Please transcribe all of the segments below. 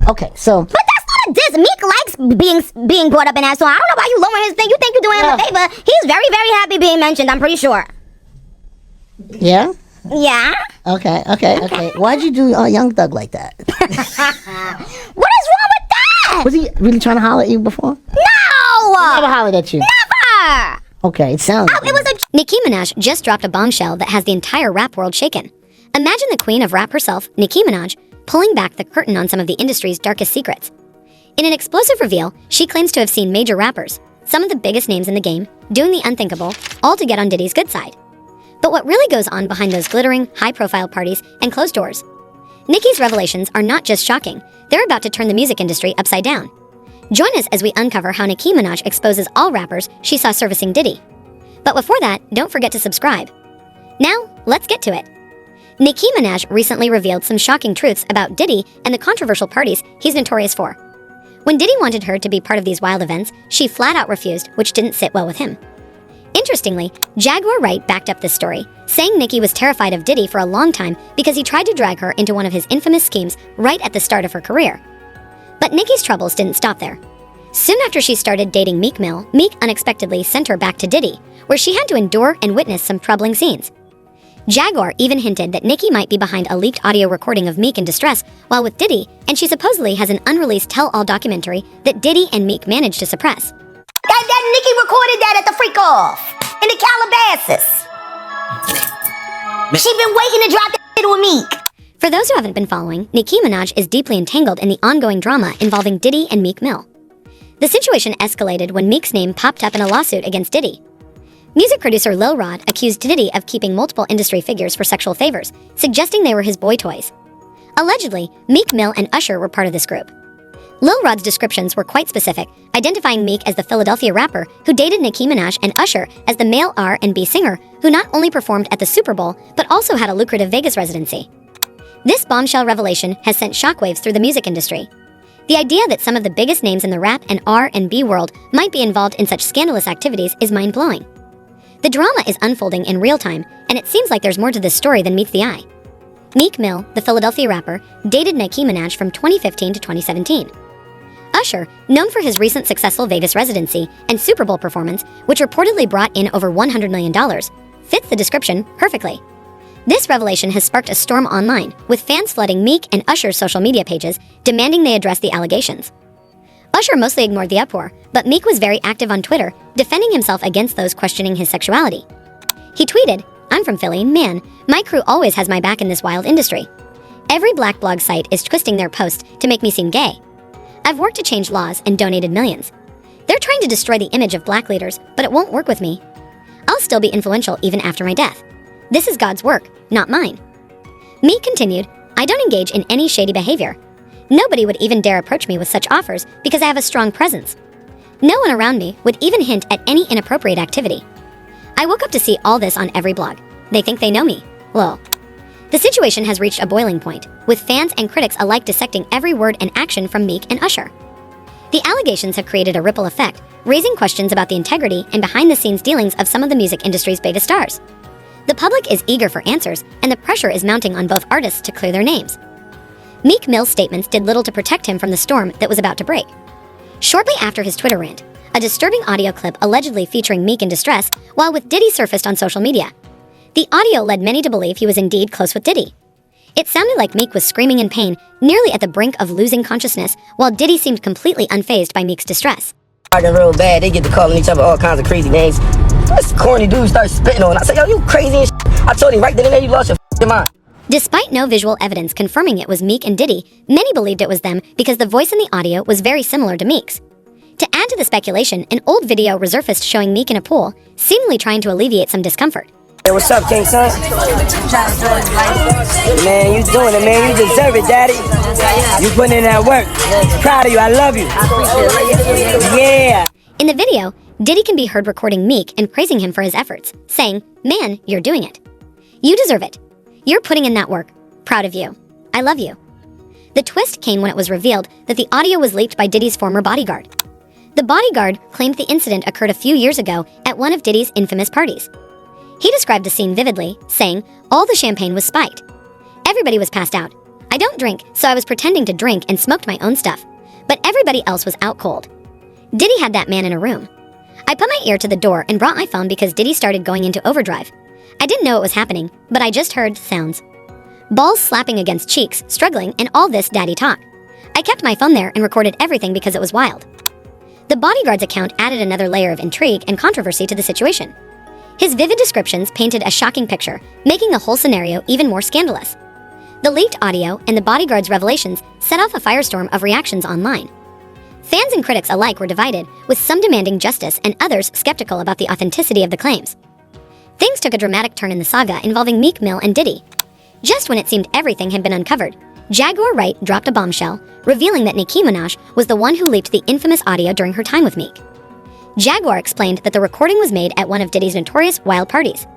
Okay, so. But that's not a diss. Meek likes being brought up in that song. I don't know why you lowering his thing. You think you're doing him a favor. He's very, very happy being mentioned, I'm pretty sure. Yeah? Yeah? Okay. Why'd you do Young Thug like that? What is wrong with that? Was he really trying to holler at you before? No! He never hollered at you. Never! Okay, it sounds like it was a... Nicki Minaj just dropped a bombshell that has the entire rap world shaken. Imagine the queen of rap herself, Nicki Minaj, pulling back the curtain on some of the industry's darkest secrets. In an explosive reveal, she claims to have seen major rappers, some of the biggest names in the game, doing the unthinkable, all to get on Diddy's good side. But what really goes on behind those glittering, high-profile parties and closed doors? Nicki's revelations are not just shocking, they're about to turn the music industry upside down. Join us as we uncover how Nicki Minaj exposes all rappers she saw servicing Diddy. But before that, don't forget to subscribe. Now, let's get to it. Nicki Minaj recently revealed some shocking truths about Diddy and the controversial parties he's notorious for. When Diddy wanted her to be part of these wild events, she flat out refused, which didn't sit well with him. Interestingly, Jaguar Wright backed up this story, saying Nicki was terrified of Diddy for a long time because he tried to drag her into one of his infamous schemes right at the start of her career. But Nicki's troubles didn't stop there. Soon after she started dating Meek Mill, Meek unexpectedly sent her back to Diddy, where she had to endure and witness some troubling scenes. Jaguar even hinted that Nicki might be behind a leaked audio recording of Meek in distress while with Diddy, and she supposedly has an unreleased tell-all documentary that Diddy and Meek managed to suppress. That Nicki recorded that at the freak off in the Calabasas. She been waiting to drop that shit with Meek. For those who haven't been following, Nicki Minaj is deeply entangled in the ongoing drama involving Diddy and Meek Mill. The situation escalated when Meek's name popped up in a lawsuit against Diddy. Music producer Lil Rod accused Diddy of keeping multiple industry figures for sexual favors, suggesting they were his boy toys. Allegedly, Meek Mill and Usher were part of this group. Lil Rod's descriptions were quite specific, identifying Meek as the Philadelphia rapper who dated Nicki Minaj and Usher as the male R&B singer who not only performed at the Super Bowl, but also had a lucrative Vegas residency. This bombshell revelation has sent shockwaves through the music industry. The idea that some of the biggest names in the rap and R&B world might be involved in such scandalous activities is mind-blowing. The drama is unfolding in real time, and it seems like there's more to this story than meets the eye. Meek Mill, the Philadelphia rapper, dated Nicki Minaj from 2015 to 2017. Usher, known for his recent successful Vegas residency and Super Bowl performance, which reportedly brought in over $100 million, fits the description perfectly. This revelation has sparked a storm online, with fans flooding Meek and Usher's social media pages, demanding they address the allegations. Usher mostly ignored the uproar, but Meek was very active on Twitter, defending himself against those questioning his sexuality. He tweeted, "I'm from Philly, man, my crew always has my back in this wild industry. Every black blog site is twisting their posts to make me seem gay. I've worked to change laws and donated millions. They're trying to destroy the image of black leaders, but it won't work with me. I'll still be influential even after my death. This is God's work, not mine." Meek continued, "I don't engage in any shady behavior. Nobody would even dare approach me with such offers because I have a strong presence. No one around me would even hint at any inappropriate activity. I woke up to see all this on every blog. They think they know me. Lol." The situation has reached a boiling point, with fans and critics alike dissecting every word and action from Meek and Usher. The allegations have created a ripple effect, raising questions about the integrity and behind-the-scenes dealings of some of the music industry's biggest stars. The public is eager for answers, and the pressure is mounting on both artists to clear their names. Meek Mill's statements did little to protect him from the storm that was about to break. Shortly after his Twitter rant, a disturbing audio clip allegedly featuring Meek in distress while with Diddy surfaced on social media. The audio led many to believe he was indeed close with Diddy. It sounded like Meek was screaming in pain, nearly at the brink of losing consciousness, while Diddy seemed completely unfazed by Meek's distress. Arguing real bad, they get to calling each other all kinds of crazy names. This corny dude starts spitting on. I said, "Yo, you crazy and shit." I told him right then and there, "You lost your mind." Despite no visual evidence confirming it was Meek and Diddy, many believed it was them because the voice in the audio was very similar to Meek's. To add to the speculation, an old video resurfaced showing Meek in a pool, seemingly trying to alleviate some discomfort. Hey, what's up, King Son? Man, you doing it, man. You deserve it, Daddy. You putting in that work. Proud of you. I love you. Yeah. In the video, Diddy can be heard recording Meek and praising him for his efforts, saying, "Man, you're doing it. You deserve it. You're putting in that work. Proud of you. I love you." The twist came when it was revealed that the audio was leaked by Diddy's former bodyguard. The bodyguard claimed the incident occurred a few years ago at one of Diddy's infamous parties. He described the scene vividly, saying, "All the champagne was spiked. Everybody was passed out. I I don't drink, so I was pretending to drink and smoked my own stuff. But everybody else was out cold. Diddy had that man in a room. I put my ear to the door and brought my phone because Diddy started going into overdrive. I didn't know it was happening, but I just heard sounds. Balls slapping against cheeks, struggling, and all this daddy talk. I kept my phone there and recorded everything because it was wild. The bodyguard's account added another layer of intrigue and controversy to the situation. His vivid descriptions painted a shocking picture, making the whole scenario even more scandalous. The leaked audio and the bodyguard's revelations set off a firestorm of reactions online. Fans and critics alike were divided, with some demanding justice and others skeptical about the authenticity of the claims. Things took a dramatic turn in the saga involving Meek Mill and Diddy. Just when it seemed everything had been uncovered, Jaguar Wright dropped a bombshell, revealing that Nicki Minaj was the one who leaked the infamous audio during her time with Meek. Jaguar explained that the recording was made at one of Diddy's notorious wild parties.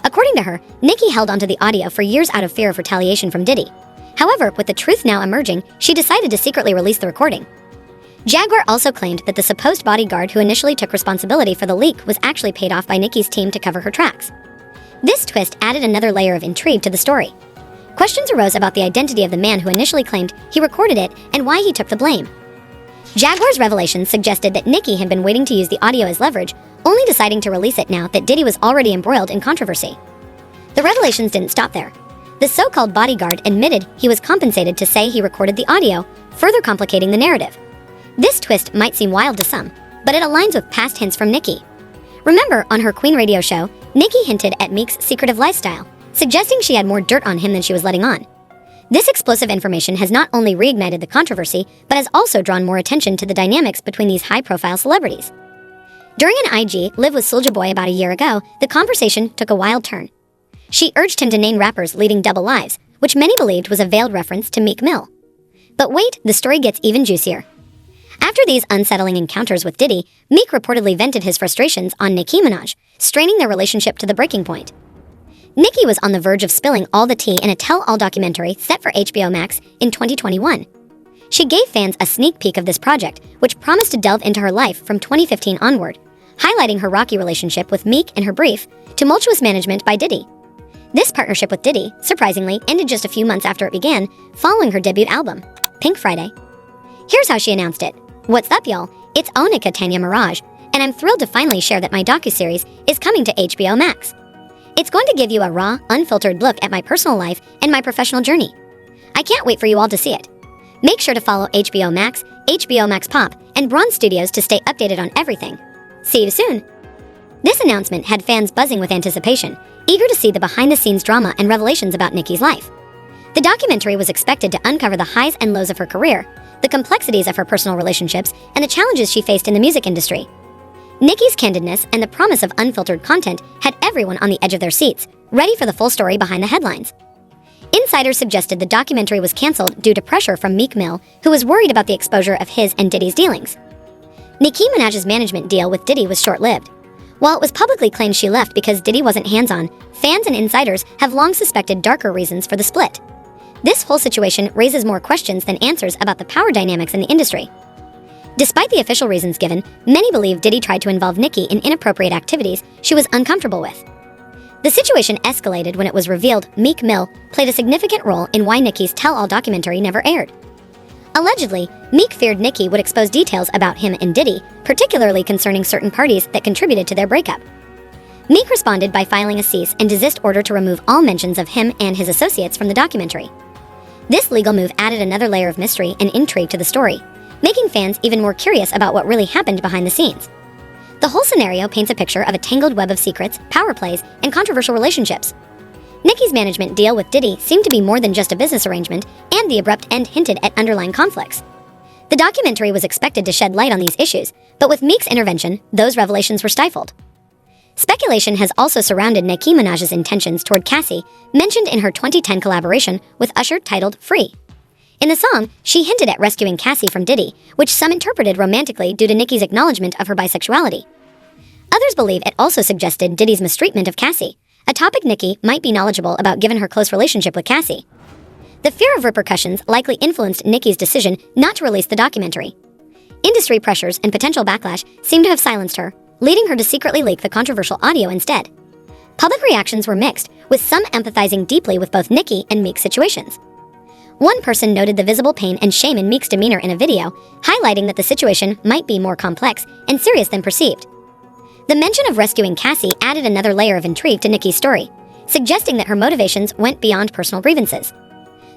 According to her, Nicki held onto the audio for years out of fear of retaliation from Diddy. However, with the truth now emerging, she decided to secretly release the recording. Jaguar also claimed that the supposed bodyguard who initially took responsibility for the leak was actually paid off by Nicki's team to cover her tracks. This twist added another layer of intrigue to the story. Questions arose about the identity of the man who initially claimed he recorded it and why he took the blame. Jaguar's revelations suggested that Nicki had been waiting to use the audio as leverage, only deciding to release it now that Diddy was already embroiled in controversy. The revelations didn't stop there. The so-called bodyguard admitted he was compensated to say he recorded the audio, further complicating the narrative. This twist might seem wild to some, but it aligns with past hints from Nicki. Remember, on her Queen radio show, Nicki hinted at Meek's secretive lifestyle, suggesting she had more dirt on him than she was letting on. This explosive information has not only reignited the controversy, but has also drawn more attention to the dynamics between these high-profile celebrities. During an IG Live with Soulja Boy about a year ago, the conversation took a wild turn. She urged him to name rappers leading double lives, which many believed was a veiled reference to Meek Mill. But wait, the story gets even juicier. After these unsettling encounters with Diddy, Meek reportedly vented his frustrations on Nicki Minaj, straining their relationship to the breaking point. Nicki was on the verge of spilling all the tea in a tell-all documentary set for HBO Max in 2021. She gave fans a sneak peek of this project, which promised to delve into her life from 2015 onward, highlighting her rocky relationship with Meek and her brief, tumultuous management by Diddy. This partnership with Diddy, surprisingly, ended just a few months after it began, following her debut album, Pink Friday. Here's how she announced it. What's up, y'all? It's Onika Tanya Mirage, and I'm thrilled to finally share that my docuseries is coming to HBO Max. It's going to give you a raw, unfiltered look at my personal life and my professional journey. I can't wait for you all to see it. Make sure to follow HBO Max Pop, and Bronze Studios to stay updated on everything. See you soon! This announcement had fans buzzing with anticipation, eager to see the behind-the-scenes drama and revelations about Nicki's life. The documentary was expected to uncover the highs and lows of her career, the complexities of her personal relationships, and the challenges she faced in the music industry. Nicki's candidness and the promise of unfiltered content had everyone on the edge of their seats, ready for the full story behind the headlines. Insiders suggested the documentary was canceled due to pressure from Meek Mill, who was worried about the exposure of his and Diddy's dealings. Nicki Minaj's management deal with Diddy was short-lived. While it was publicly claimed she left because Diddy wasn't hands-on, fans and insiders have long suspected darker reasons for the split. This whole situation raises more questions than answers about the power dynamics in the industry. Despite the official reasons given, many believe Diddy tried to involve Nicki in inappropriate activities she was uncomfortable with. The situation escalated when it was revealed Meek Mill played a significant role in why Nicki's tell-all documentary never aired. Allegedly, Meek feared Nicki would expose details about him and Diddy, particularly concerning certain parties that contributed to their breakup. Meek responded by filing a cease and desist order to remove all mentions of him and his associates from the documentary. This legal move added another layer of mystery and intrigue to the story, making fans even more curious about what really happened behind the scenes. The whole scenario paints a picture of a tangled web of secrets, power plays, and controversial relationships. Nicki's management deal with Diddy seemed to be more than just a business arrangement, and the abrupt end hinted at underlying conflicts. The documentary was expected to shed light on these issues, but with Meek's intervention, those revelations were stifled. Speculation has also surrounded Nicki Minaj's intentions toward Cassie, mentioned in her 2010 collaboration with Usher titled Free. In the song, she hinted at rescuing Cassie from Diddy, which some interpreted romantically due to Nicki's acknowledgement of her bisexuality. Others believe it also suggested Diddy's mistreatment of Cassie, a topic Nicki might be knowledgeable about given her close relationship with Cassie. The fear of repercussions likely influenced Nicki's decision not to release the documentary. Industry pressures and potential backlash seem to have silenced her, leading her to secretly leak the controversial audio instead. Public reactions were mixed, with some empathizing deeply with both Nicki and Meek's situations. One person noted the visible pain and shame in Meek's demeanor in a video, highlighting that the situation might be more complex and serious than perceived. The mention of rescuing Cassie added another layer of intrigue to Nicki's story, suggesting that her motivations went beyond personal grievances.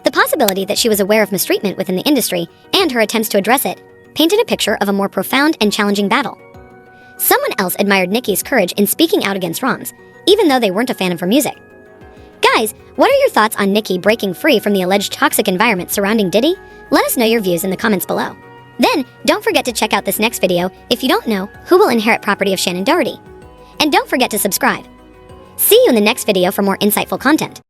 The possibility that she was aware of mistreatment within the industry and her attempts to address it painted a picture of a more profound and challenging battle. Someone else admired Nicki's courage in speaking out against h0m0se, even though they weren't a fan of her music. Guys, what are your thoughts on Nicki breaking free from the alleged toxic environment surrounding Diddy? Let us know your views in the comments below. Then, don't forget to check out this next video if you don't know who will inherit property of Shannon Doherty. And don't forget to subscribe. See you in the next video for more insightful content.